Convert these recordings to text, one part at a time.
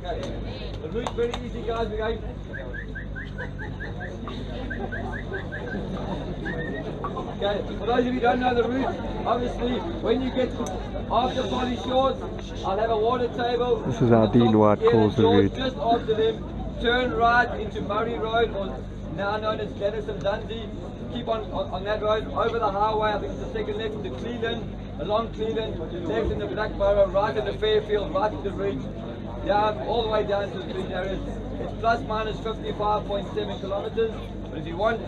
Okay. The route's very easy, guys. Okay. Okay, for those of you who don't know the route, obviously when you get after Polly Shores, I'll have a water table. This is how Dean White calls the route. Just after them, turn right into Murray Road, or now known as Dennis and Dundee. Keep on that road, over the highway, I think it's the second left into Cleveland, along Cleveland, left into Blackborough, right into Fairfield, right into Ridge, down, all the way down to the green areas. It's plus minus 55.7 kilometers, but if you want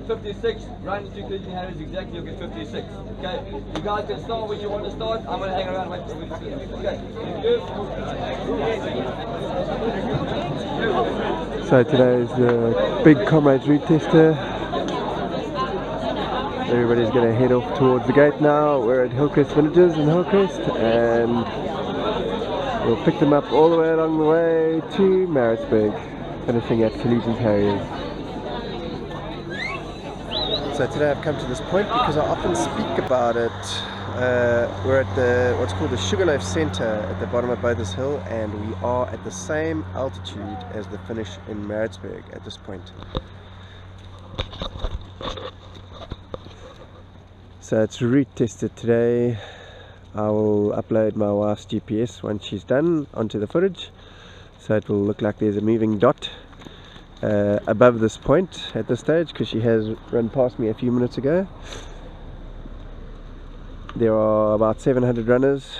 56, run to Cleveland Harris exactly, you'll get 56. Okay, you guys can start when you want to start. I'm going to hang around and wait for you to finish. Okay, so today is the big Comrades route tester. Everybody's going to head off towards the gate now. We're at Hillcrest Villages in Hillcrest, and we'll pick them up all the way along the way to Maritzburg, finishing at Collegians Harriers. So today I've come to this point because I often speak about it. We're at the what's called the Sugarloaf Centre at the bottom of Bothas Hill, and we are at the same altitude as the finish in Maritzburg at this point. So it's route tested today. I will upload my wife's GPS once she's done onto the footage, so it will look like there's a moving dot above this point at this stage, because she has run past me a few minutes ago. There are about 700 runners,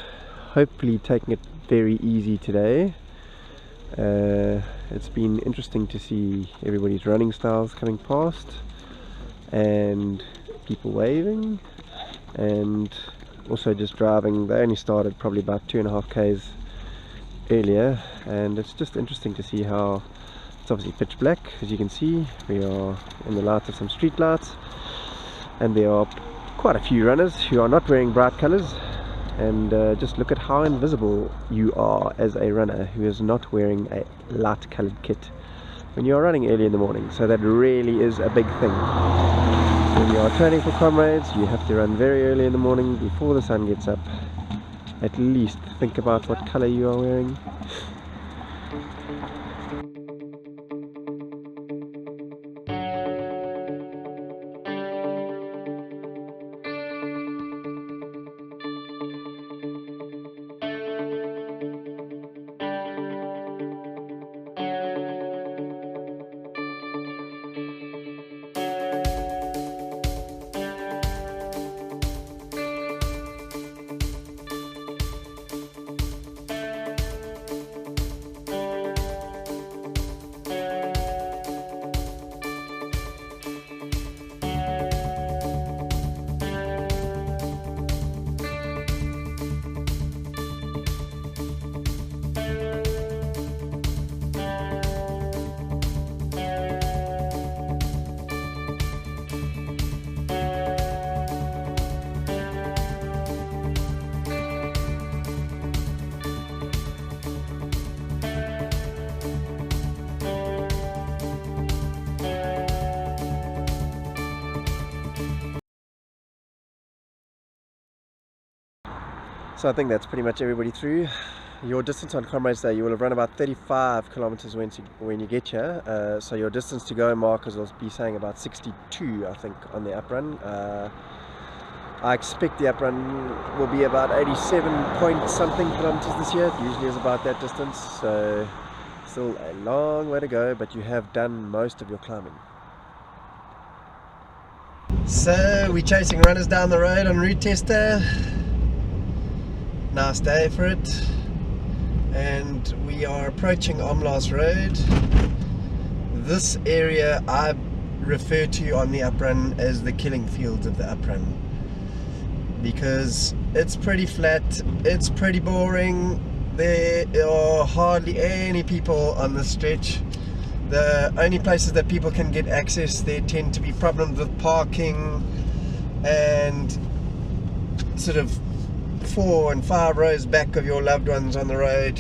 hopefully taking it very easy today. It's been interesting to see everybody's running styles coming past, and people waving, and also just driving. They only started probably about 2.5 k's earlier, and it's just interesting to see how it's obviously pitch black. As you can see, we are in the light of some street lights, and there are quite a few runners who are not wearing bright colors, and just look at how invisible you are as a runner who is not wearing a light colored kit when you are running early in the morning. So that really is a big thing. When you are training for Comrades, you have to run very early in the morning before the sun gets up. At least think about what color you are wearing. So I think that's pretty much everybody through. Your distance on Comrades Day, you will have run about 35 kilometers when you get here. So your distance to go, markers will be saying about 62, I think, on the up run. I expect the up run will be about 87 point something kilometers this year. It usually is about that distance. So still a long way to go, but you have done most of your climbing. So we're chasing runners down the road on route tester. Nice day for it, and we are approaching Omlaas Road. This area I refer to on the uprun as the killing fields of the uprun, because it's pretty flat, it's pretty boring, there are hardly any people on this stretch. The only places that people can get access, there tend to be problems with parking and sort of 4 and 5 rows back of your loved ones on the road,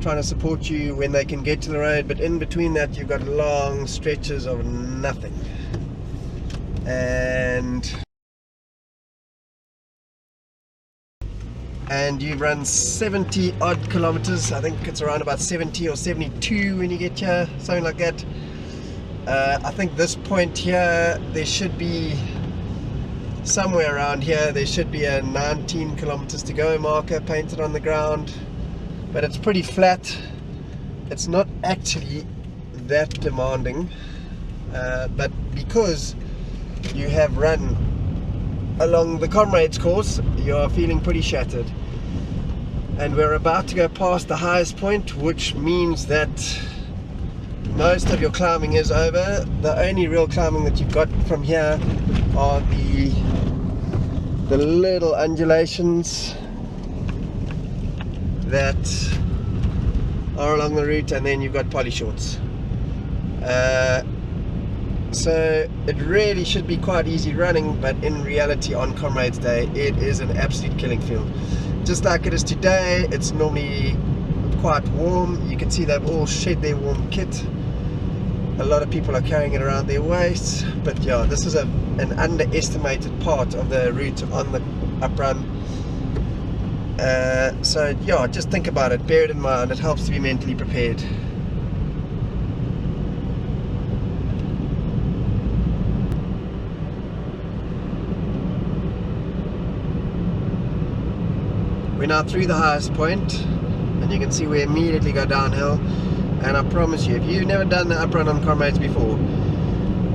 trying to support you when they can get to the road, but in between that you've got long stretches of nothing. And and you run 70 odd kilometers. I think it's around about 70 or 72 when you get here, something like that. I think this point here, there should be somewhere around here, there should be a 19 kilometers to go marker painted on the ground, but it's pretty flat. It's not actually that demanding, but because you have run along the Comrades course, you are feeling pretty shattered. And we're about to go past the highest point, which means that most of your climbing is over. The only real climbing that you've got from here are the little undulations that are along the route, and then you've got poly shorts. So it really should be quite easy running, but in reality on Comrades Day it is an absolute killing field. Just like it is today, it's normally quite warm. You can see they've all shed their warm kit. A lot of people are carrying it around their waists, but yeah, this is an underestimated part of the route on the up run. So yeah, just think about it, bear it in mind. It helps to be mentally prepared. We're now through the highest point, and you can see we immediately go downhill. And I promise you, if you've never done the up run on Comrades before,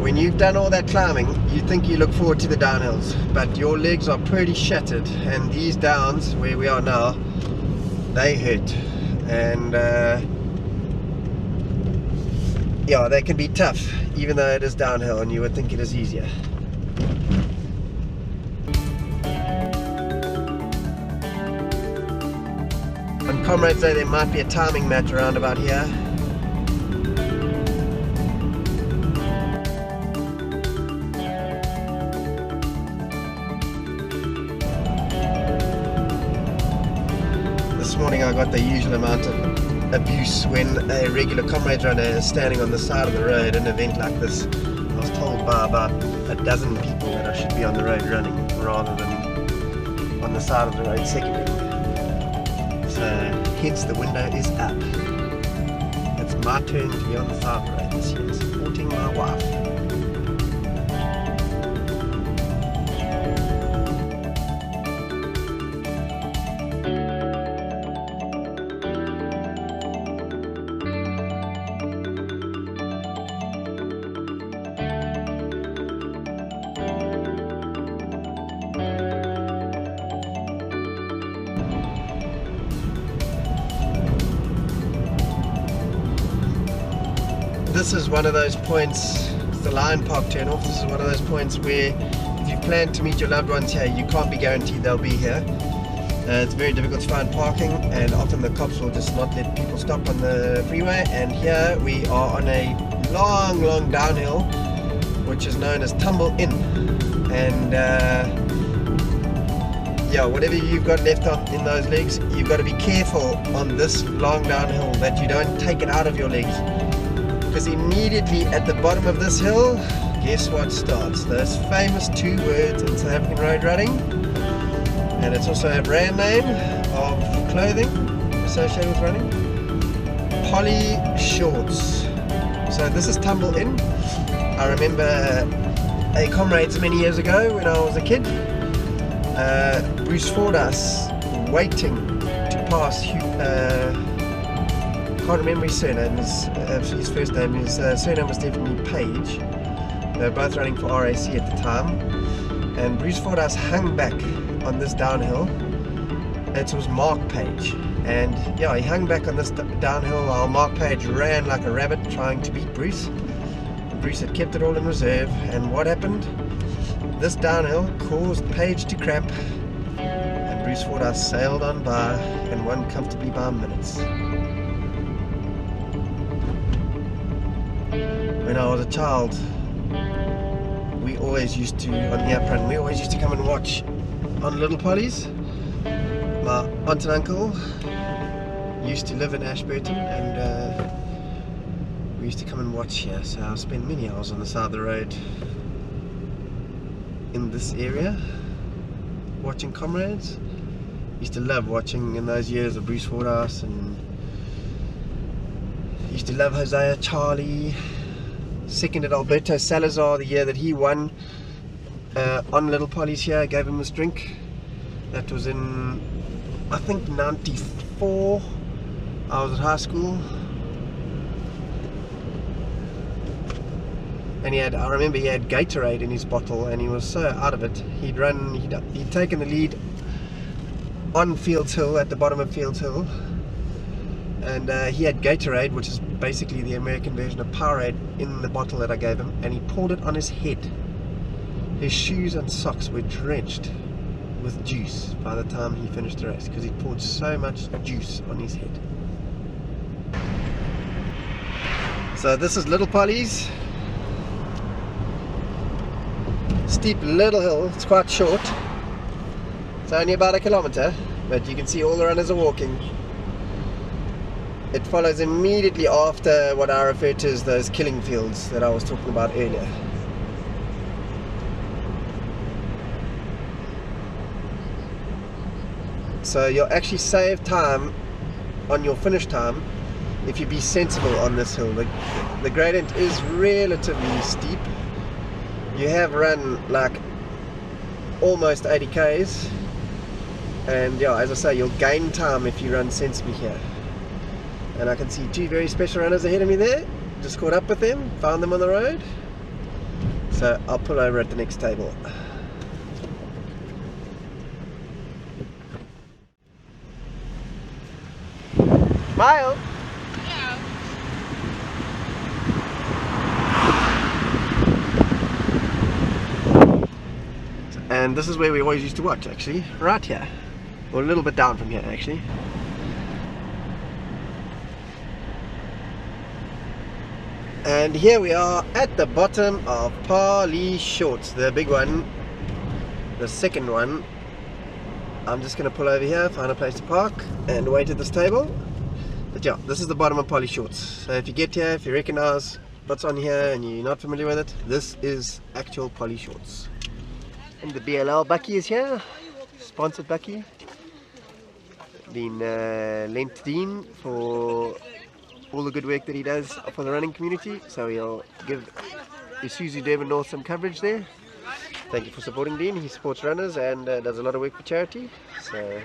when you've done all that climbing, you think you look forward to the downhills, but your legs are pretty shattered, and these downs where we are now, they hurt. And yeah, they can be tough, even though it is downhill and you would think it is easier. On Comrades Day there might be a timing match around about here. This morning I got the usual amount of abuse when a regular Comrades runner is standing on the side of the road in an event like this. I was told by about a dozen people that I should be on the road running rather than on the side of the road seconding. So hence the window is up. It's my turn to be on the side of the road this year, supporting my wife. This is one of those points, the Lion Park turn-off. This is one of those points where if you plan to meet your loved ones here, you can't be guaranteed they'll be here. It's very difficult to find parking, and often the cops will just not let people stop on the freeway. And here we are on a long downhill, which is known as Tumble In. And yeah, whatever you've got left in those legs, you've got to be careful on this long downhill that you don't take it out of your legs. Because immediately at the bottom of this hill, guess what starts? Those famous two words in South African road running. And it's also a brand name of clothing associated with running. Poly shorts. So this is Tumble In. I remember a Comrades many years ago when I was a kid. Bruce Fordyce waiting to pass can't remember his surname, his first name, his surname was definitely Page. They were both running for RAC at the time, and Bruce Fordyce hung back on this downhill. It was Mark Page, and yeah, he hung back on this downhill while Mark Page ran like a rabbit trying to beat Bruce. Bruce had kept it all in reserve, and what happened? This downhill caused Page to cramp, and Bruce Fordyce sailed on by and won comfortably by minutes. When I was a child, we always used to, on the up run, we always used to come and watch on little pollies. My aunt and uncle used to live in Ashburton, and we used to come and watch here, so I spent many hours on the side of the road in this area watching Comrades. Used to love watching in those years of Bruce Waterhouse, and used to love Hosea Charlie. Seconded Alberto Salazar the year that he won on Little Polly's here. Gave him this drink. That was in, I think, 94. I was at high school. And I remember he had Gatorade in his bottle, and he was so out of it. He'd taken the lead on Fields Hill, at the bottom of Fields Hill, and he had Gatorade, which is basically the American version of Powerade, in the bottle that I gave him, and he poured it on his head. His shoes and socks were drenched with juice by the time he finished the race, because he poured so much juice on his head. So this is Little Polly's. Steep little hill, it's quite short. It's only about 1 kilometer, but you can see all the runners are walking. It follows immediately after what I refer to as those killing fields that I was talking about earlier. So you'll actually save time on your finish time if you be sensible on this hill. The gradient is relatively steep. You have run like almost 80 k's, and yeah, as I say, you'll gain time if you run sensibly here. And I can see 2 very special runners ahead of me there. Just caught up with them, found them on the road. So I'll pull over at the next table. Smile! And this is where we always used to watch, actually, right here, or a little bit down from here actually. And here we are at the bottom of Polly Shorts, the big one, the second one. I'm just going to pull over here, find a place to park and wait at this table. But yeah, this is the bottom of Polly Shorts. So if you get here, if you recognize what's on here and you're not familiar with it, this is actual Polly Shorts. And the BLL Bucky is here, sponsored Bucky. Been lent to Dean for all the good work that he does for the running community, so he'll give Isuzu Durban North some coverage there. Thank you for supporting Dean. He supports runners and does a lot of work for charity. So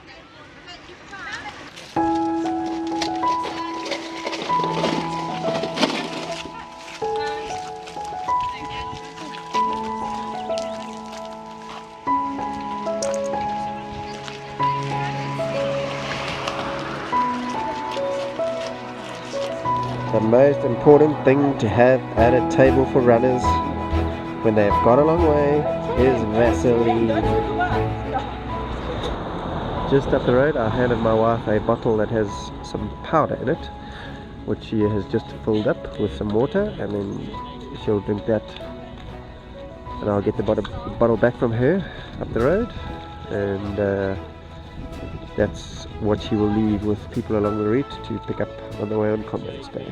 the most important thing to have at a table for runners when they have got a long way is Vaseline. Just up the road I handed my wife a bottle that has some powder in it, which she has just filled up with some water, and then she'll drink that, and I'll get the bottle back from her up the road, and that's what she will leave with people along the route to pick up on the way on Comrades Day.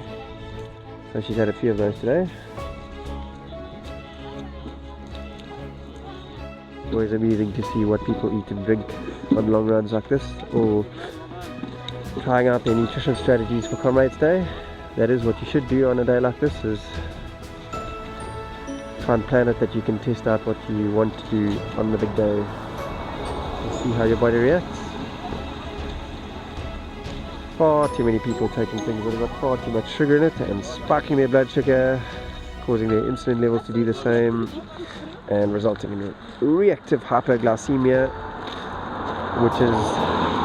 So she's had a few of those today. Always amusing to see what people eat and drink on long runs like this, or trying out their nutrition strategies for Comrades Day. That is what you should do on a day like this, is try and plan it that you can test out what you want to do on the big day and see how your body reacts. Far too many people taking things that have got far too much sugar in it and spiking their blood sugar, causing their insulin levels to do the same, and resulting in reactive hypoglycemia, which is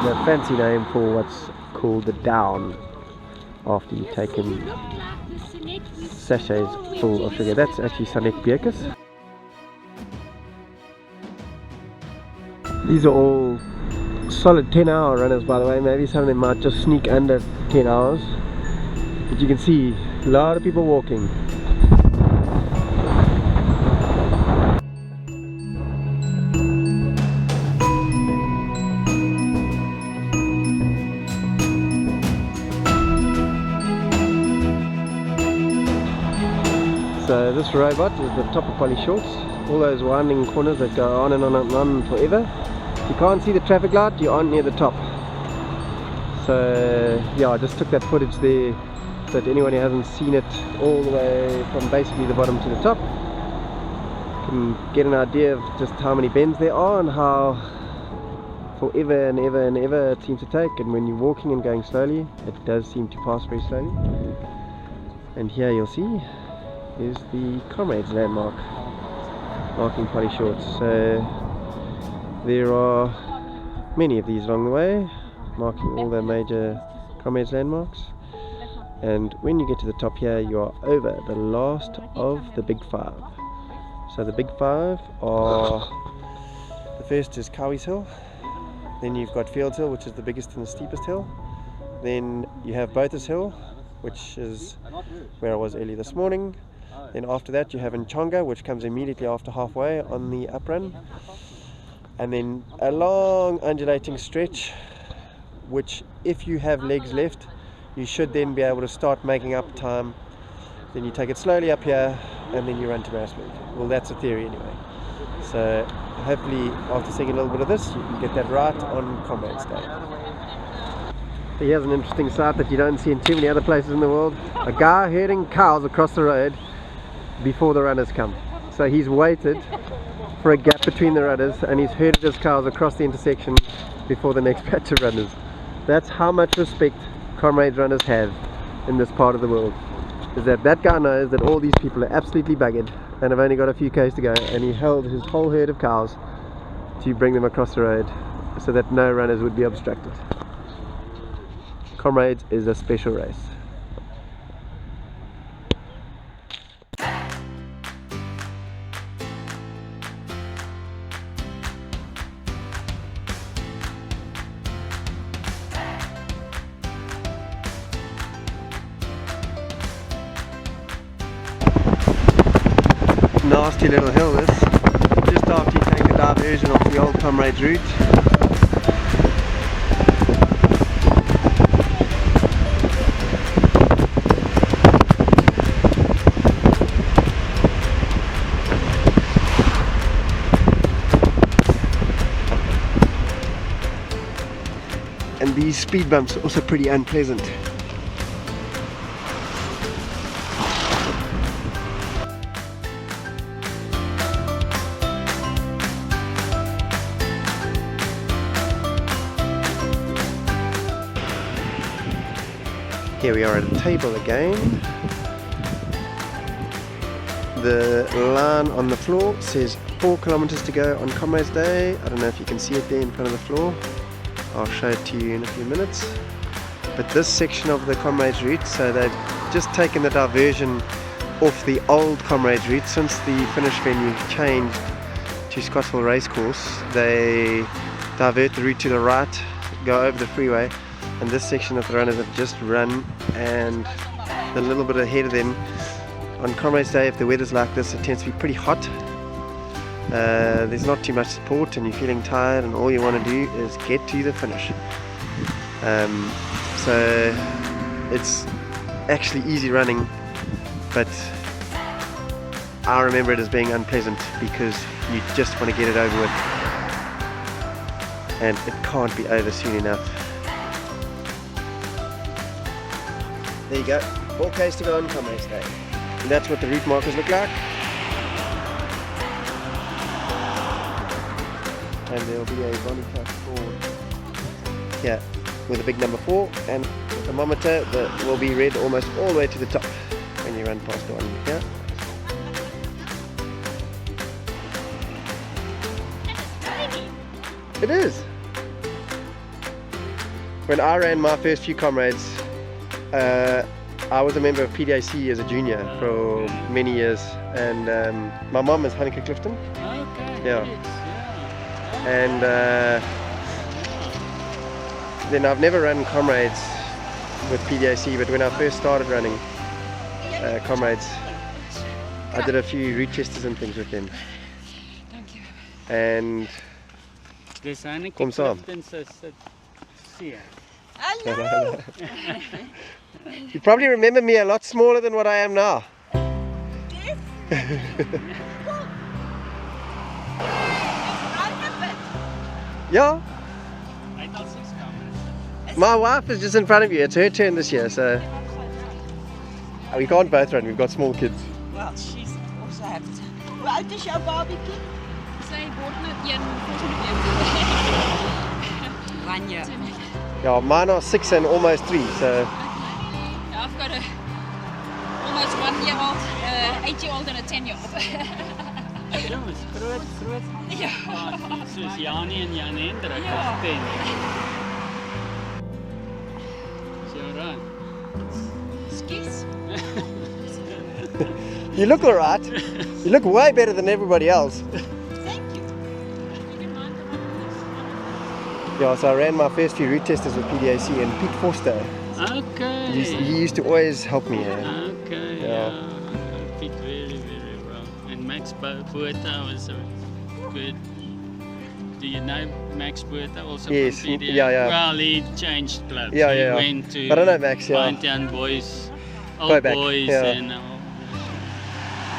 the fancy name for what's called the down after you've taken sachets full of sugar. That's actually Sanek Bierkes. These are all solid 10-hour runners, by the way. Maybe some of them might just sneak under 10 hours, but you can see a lot of people walking. So this robot is the top of Polly Shorts. All those winding corners that go on and on and on forever. you can't see the traffic light, you aren't near the top. So yeah, I just took that footage there so that anyone who hasn't seen it all the way from basically the bottom to the top can get an idea of just how many bends there are and how forever and ever and ever it seems to take. And when you're walking and going slowly, it does seem to pass very slowly. And here you'll see is the Comrades landmark marking Polly Shorts. So there are many of these along the way marking all the major Comrades landmarks, and when you get to the top here you are over the last of the big five. So the big five are, the first is Cowie's Hill, then you've got Fields Hill, which is the biggest and the steepest hill, then you have Bothas Hill, which is where I was early this morning, then after that you have Nchonga, which comes immediately after halfway on the up run, and then a long undulating stretch which, if you have legs left, you should then be able to start making up time. Then you take it slowly up here and then you run to Maritzburg. Well, that's the theory anyway. So hopefully after seeing a little bit of this you can get that right on Comrades Day. So here's an interesting sight that you don't see in too many other places in the world. A guy herding cows across the road before the runners come. So he's waited for a gap between the runners and he's herded his cows across the intersection before the next batch of runners. That's how much respect Comrades runners have in this part of the world. Is that guy knows that all these people are absolutely buggered and have only got a few k's to go, and he held his whole herd of cows to bring them across the road so that no runners would be obstructed. Comrades is a special race. Nasty little hill this, just after you take the diversion off the old Comrades route. And these speed bumps are also pretty unpleasant. Here we are at a table again. The line on the floor says 4 kilometers to go on Comrades Day. I don't know if you can see it there in front of the floor. I'll show it to you in a few minutes. But this section of the Comrades route, so they've just taken the diversion off the old Comrades route since the finish venue changed to Scottsville Racecourse. They divert the route to the right, go over the freeway, and this section that the runners have just run, and a little bit ahead of them. On Comrades Day, if the weather's like this, it tends to be pretty hot. There's not too much support and you're feeling tired and all you want to do is get to the finish. So it's actually easy running, but I remember it as being unpleasant because you just want to get it over with, and it can't be over soon enough. There you go, 4 k's to go on Comrades Day. And that's what the route markers look like. And there'll be a body class forward here with a big number 4, and the thermometer that will be read almost all the way to the top when you run past the one here. It is. When I ran my first few Comrades, I was a member of PDAC as a junior for many years, and my mum is Hanneke Clifton. Okay. Yeah. And then I've never run Comrades with PDAC, but when I first started running Comrades, I did a few route testers and things with them. Thank you. And Dis Hanneke kom saam. Clifton se seun. Hallo! You probably remember me a lot smaller than what I am now. Dis? Run a bit. Yeah, 8 tot 6 kamers. my wife is just in front of you. It's her turn this year, so we can't both run. We've got small kids. Well, she's also have to. Hoe oud is jouw barbecue? Sy word nou 1 volgende week. 1 year. Yeah, mine are 6 and almost 3, so Yeah, I've got a almost 1-year-old, 8-year-old and a 10-year-old. Jongens, groot. Ja. Soos Janie en Jan Hendrik Ja. of 10. So run. Skus. you look alright. You look way better than everybody else. Thank you. Yeah, so I ran my first few route testers with PDAC and Pete Forster. Okay. He used to always help me. Okay, Yeah. yeah. Fit very, very well. And Max Botha was a good. Do you know Max Botha also? Yes, from PDA? yeah. Well, he changed clubs. Yeah, he yeah. went to I don't know Max, yeah. Mountain Boys, Way Old back, Boys, yeah. and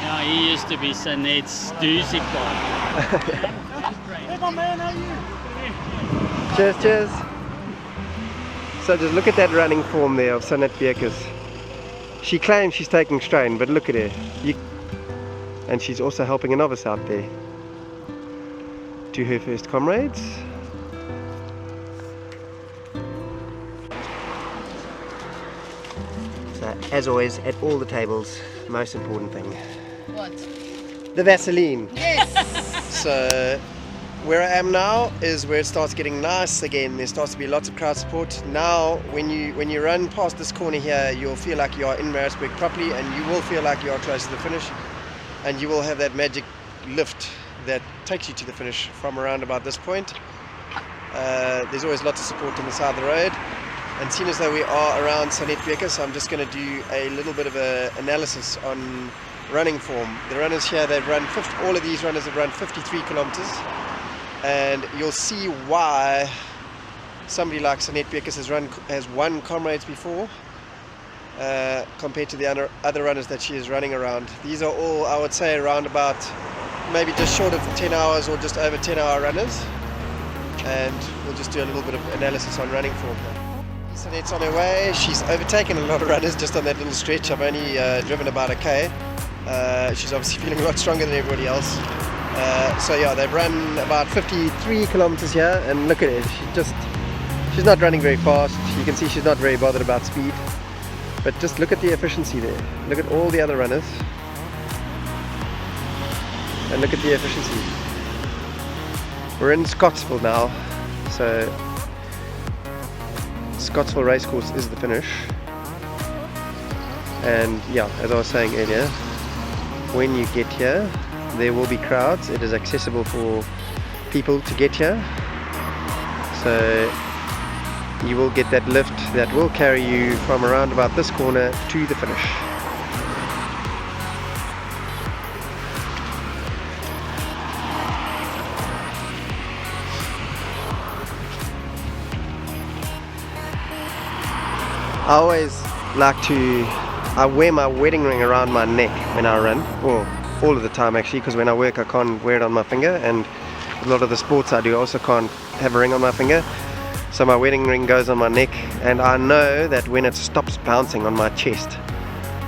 yeah, he used to be Sanet's doozy part. Hey, my man, how are you? Cheers, cheers. So just look at that running form there of Sanet Beekers. She claims she's taking strain, but look at her. And she's also helping a novice out there to her first Comrades. So as always, at all the tables, most important thing, What? the Vaseline. Yes. So where I am now is where it starts getting nice again. There starts to be lots of crowd support. Now when you run past this corner here, you'll feel like you are in Maritzburg properly, and you will feel like you are close to the finish, and you will have that magic lift that takes you to the finish from around about this point. There's always lots of support on the side of the road, and seeing as though we are around Sanet Beker, so I'm just going to do a little bit of an analysis on running form. The runners here, they've run all of these runners have run 53 kilometers. And you'll see why somebody like Sanet Beekers has won Comrades before compared to the other runners that she is running around. These are all, I would say, around about maybe just short of 10 hours or just over 10-hour runners. And we'll just do a little bit of analysis on running form. Sanet's on her way. She's overtaken a lot of runners just on that little stretch. I've only driven about a K. She's obviously feeling a lot stronger than everybody else. So yeah, they've run about 53 kilometers here, and look at her. She's not running very fast. You can see she's not very bothered about speed. But just look at the efficiency there. Look at all the other runners. And look at the efficiency. We're in Scottsville now. So Scottsville Racecourse is the finish. And yeah, as I was saying earlier, when you get here, there will be crowds. It is accessible for people to get here, so you will get that lift that will carry you from around about this corner to the finish. I always like to, I wear my wedding ring around my neck when I run, or all of the time actually, because when I work I can't wear it on my finger, and a lot of the sports I do I also can't have a ring on my finger, so my wedding ring goes on my neck, and I know that when it stops bouncing on my chest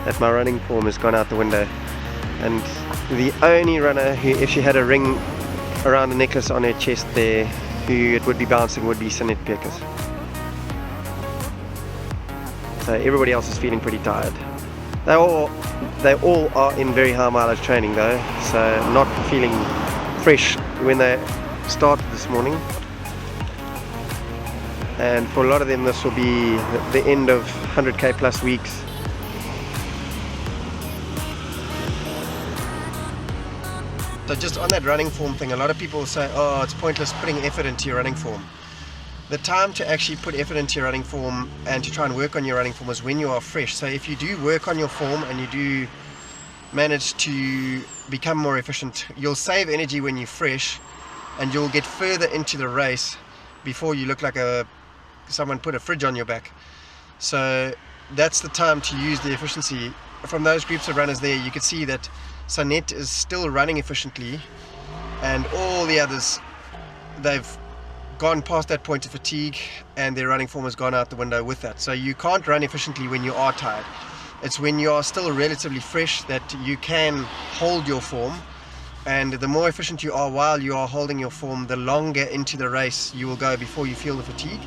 that my running form has gone out the window. And the only runner who, if she had a ring around the necklace on her chest there, who it would be bouncing would be Sanet Beekers. So everybody else is feeling pretty tired. They all are in very high mileage training though, so not feeling fresh when they started this morning. And for a lot of them this will be the end of 100k plus weeks. So just on that running form thing, a lot of people say, oh, it's pointless putting effort into your running form. The time to actually put effort into your running form and to try and work on your running form is when you are fresh. So if you do work on your form and you do manage to become more efficient, you'll save energy when you're fresh, and you'll get further into the race before you look like someone put a fridge on your back. So that's the time to use the efficiency. From those groups of runners there, you could see that Sanet is still running efficiently, and all the others, they've gone past that point of fatigue, and their running form has gone out the window with that. So you can't run efficiently when you are tired. It's when you are still relatively fresh that you can hold your form, and the more efficient you are while you are holding your form, the longer into the race you will go before you feel the fatigue.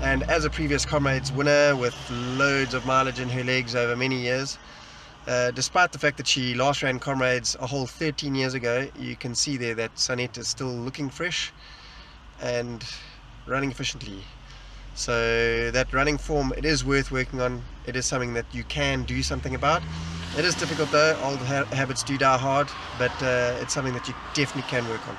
And as a previous Comrades winner with loads of mileage in her legs over many years, despite the fact that she last ran Comrades a whole 13 years ago, you can see there that Sanette is still looking fresh and running efficiently. So that running form, it is worth working on. It is something that you can do something about. It is difficult though, old habits do die hard, but it's something that you definitely can work on.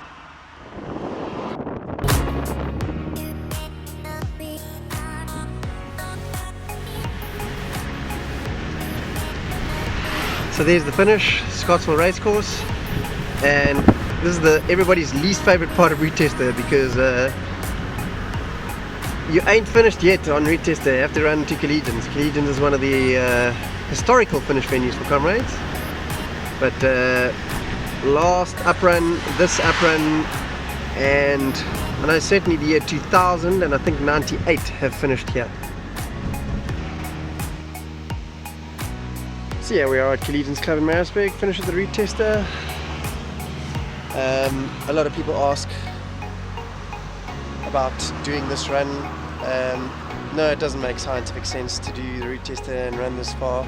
So there's the finish, Scottsville Racecourse, and this is everybody's least favorite part of Route Tester, because you ain't finished yet on Route Tester. You have to run to Collegians. Collegians is one of the historical finish venues for Comrades, but last uprun, this uprun, and I know certainly the year 2000 and I think 98 have finished here. So yeah, we are at Collegians Club in Maritzburg, finish with the Route Tester. A lot of people ask about doing this run. No, it doesn't make scientific sense to do the Route Tester and run this far.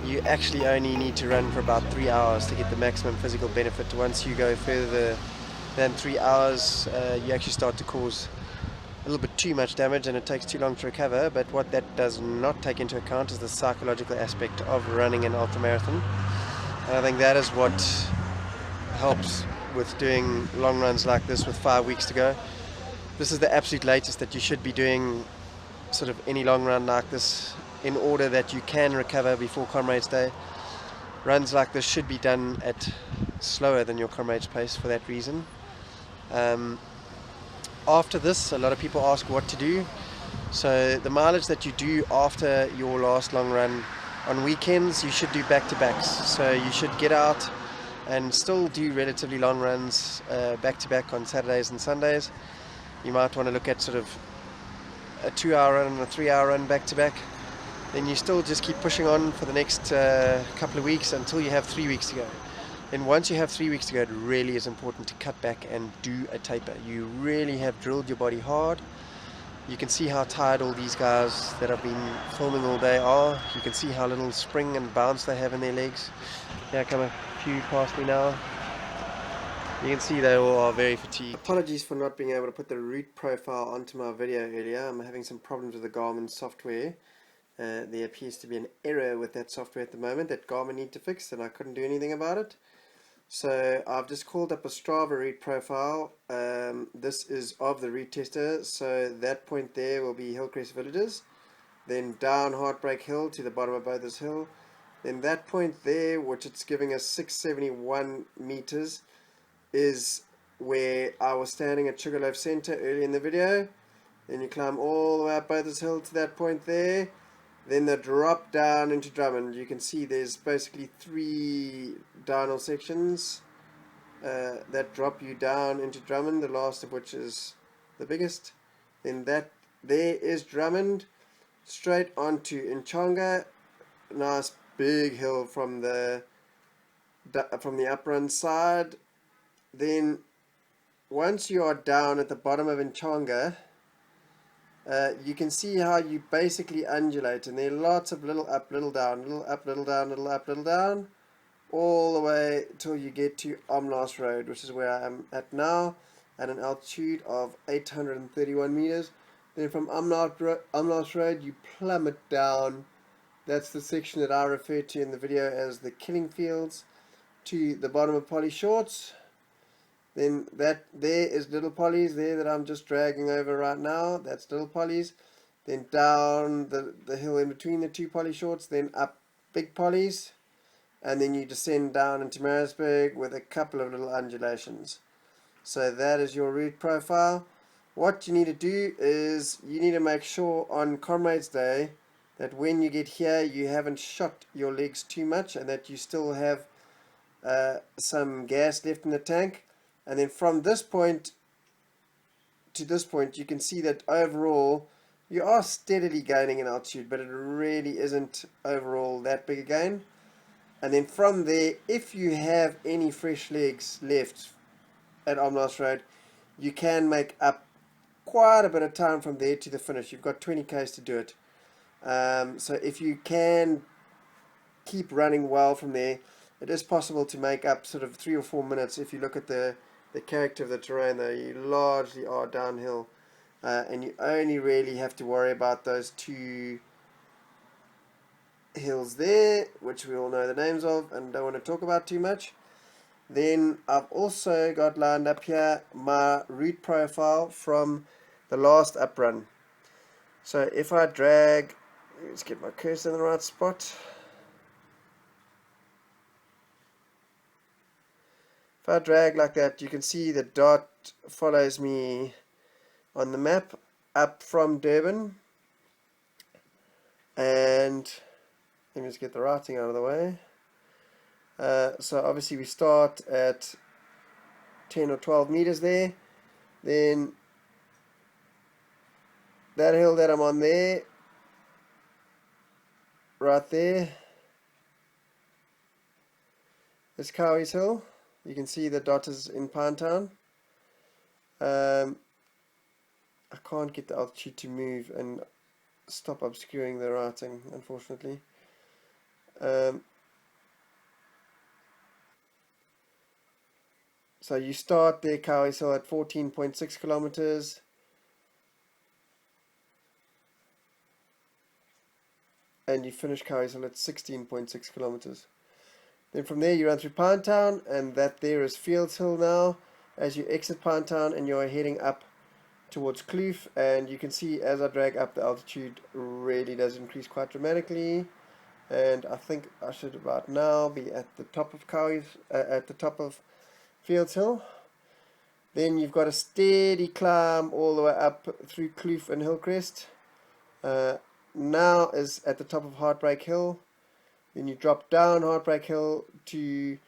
You actually only need to run for about 3 hours to get the maximum physical benefit. Once you go further than 3 hours, you actually start to cause a little bit too much damage and it takes too long to recover. But what that does not take into account is the psychological aspect of running an ultramarathon, and I think that is what helps with doing long runs like this with 5 weeks to go. This is the absolute latest that you should be doing sort of any long run like this, in order that you can recover before Comrades Day. Runs like this should be done at slower than your Comrades pace for that reason. After this, a lot of people ask what to do. So the mileage that you do after your last long run on weekends, you should do back-to-backs. So you should get out and still do relatively long runs back-to-back on Saturdays and Sundays. You might want to look at sort of a 2-hour run and a 3-hour run back-to-back. Then you still just keep pushing on for the next couple of weeks until you have 3 weeks to go. Then once you have 3 weeks to go, it really is important to cut back and do a taper. You really have drilled your body hard. You can see how tired all these guys that have been filming all day are. You can see how little spring and bounce they have in their legs. Yeah, come a few past me now. You can see they all are very fatigued. Apologies for not being able to put the route profile onto my video earlier. I'm having some problems with the Garmin software. There appears to be an error with that software at the moment that Garmin need to fix, and I couldn't do anything about it. So I've just called up a Strava route profile. This is of the Route Tester. So that point there will be Hillcrest Villages, then down Heartbreak Hill to the bottom of Bothers Hill. Then that point there, which it's giving us 671 meters, is where I was standing at Sugarloaf Center early in the video. Then you climb all the way up Bothers Hill to that point there. Then the drop down into Drummond. You can see there's basically 3 downhill sections that drop you down into Drummond, the last of which is the biggest. Then that there is Drummond, straight onto Inchonga. Nice big hill from the uprun side. Then once you are down at the bottom of Inchonga, you can see how you basically undulate, and there are lots of little up, little down, little up, little down, little up, little down, all the way till you get to Omlas Road, which is where I am at now, at an altitude of 831 meters. Then from Omlas Road you plummet down. That's the section that I referred to in the video as the killing fields, to the bottom of Polly Shorts. Then that there is Little Polly's there that I'm just dragging over right now. That's Little Polly's. Then down the hill in between the 2 Polly Shorts, then up Big Polly's, and then you descend down into Maritzburg with a couple of little undulations. So that is your route profile. What you need to do is you need to make sure on Comrades Day that when you get here you haven't shot your legs too much, and that you still have some gas left in the tank. And then from this point to this point, you can see that overall you are steadily gaining in altitude, but it really isn't overall that big a gain. And then from there, if you have any fresh legs left at Omlas Road, you can make up quite a bit of time from there to the finish. You've got 20 k's to do it. So if you can keep running well from there, it is possible to make up sort of 3 or 4 minutes. If you look at the character of the terrain, though, you largely are downhill, and you only really have to worry about those 2 hills there, which we all know the names of and don't want to talk about too much. Then I've also got lined up here my route profile from the last up run. So if I drag, let's get my cursor in the right spot. If I drag like that, you can see the dot follows me on the map up from Durban. And let me just get the writing out of the way. So obviously we start at 10 or 12 meters there. Then that hill that I'm on there, right there, is Cowie's Hill. You can see the dot is in Pinetown. I can't get the altitude to move and stop obscuring the writing, unfortunately. So you start there, Cowie's Hill, at 14.6 kilometers. And you finish Cowie's Hill at 16.6 kilometers. Then from there you run through Pinetown, and that there is Fields Hill now as you exit Pinetown and you're heading up towards Kloof. And you can see as I drag up, the altitude really does increase quite dramatically. And I think I should about now be at the top of Fields Hill. Then you've got a steady climb all the way up through Kloof and Hillcrest. Now is at the top of Heartbreak Hill. Then you drop down Heartbreak Hill to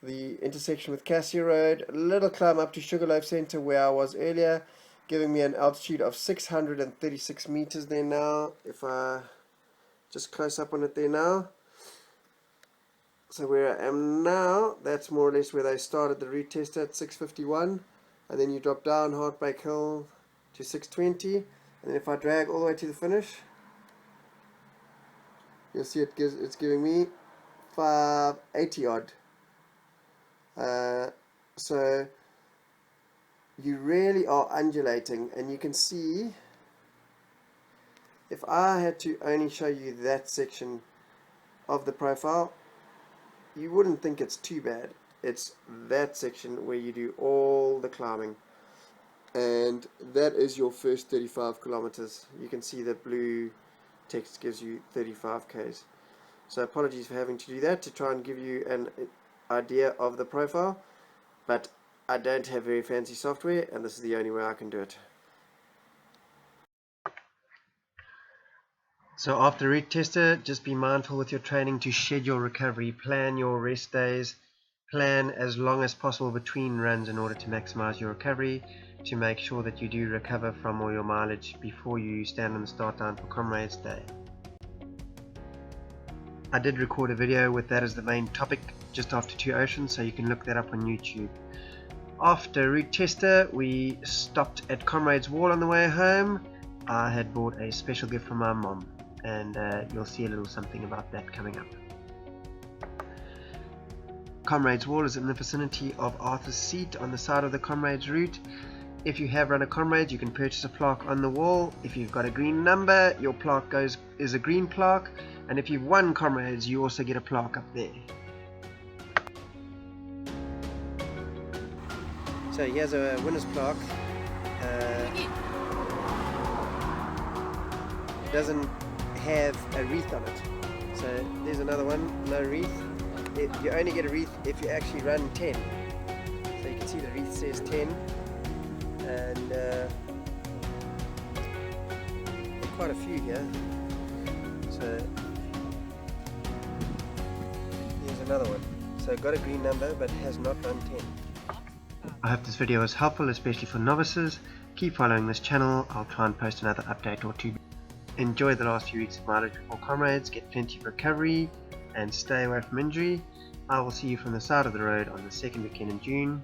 the intersection with Cassia Road. A little climb up to Sugarloaf Centre where I was earlier, giving me an altitude of 636 meters there now. If I just close up on it there now. So where I am now, that's more or less where they started the route test at 651. And then you drop down Heartbreak Hill to 620. And then if I drag all the way to the finish, you'll see it's giving me 580 odd. So you really are undulating, and you can see, if I had to only show you that section of the profile, you wouldn't think it's too bad. It's that section where you do all the climbing, and that is your first 35 kilometers. You can see the blue text gives you 35 k's. So apologies for having to do that to try and give you an idea of the profile, but I don't have very fancy software, and this is the only way I can do it. So after route tester, just be mindful with your training to schedule recovery, plan your rest days, plan as long as possible between runs in order to maximize your recovery, to make sure that you do recover from all your mileage before you stand on the start line for Comrades Day. I did record a video with that as the main topic just after Two Oceans, so you can look that up on YouTube. After route tester, we stopped at Comrades Wall on the way home. I had bought a special gift from my mom, and you'll see a little something about that coming up. Comrades Wall is in the vicinity of Arthur's Seat on the side of the Comrades route. If you have run a Comrades, you can purchase a plaque on the wall. If you've got a green number, your plaque is a green plaque, and if you've won Comrades, you also get a plaque up there. So here's a winner's plaque. It doesn't have a wreath on it. So there's another one, no wreath. You only get a wreath if you actually run 10. So you can see the wreath says 10. And there are quite a few here. So here's another one. So got a green number but has not run 10. I hope this video was helpful, especially for novices. Keep following this channel, I'll try and post another update or two. Enjoy the last few weeks of mileage before Comrades, get plenty of recovery and stay away from injury. I will see you from the side of the road on the second weekend in June.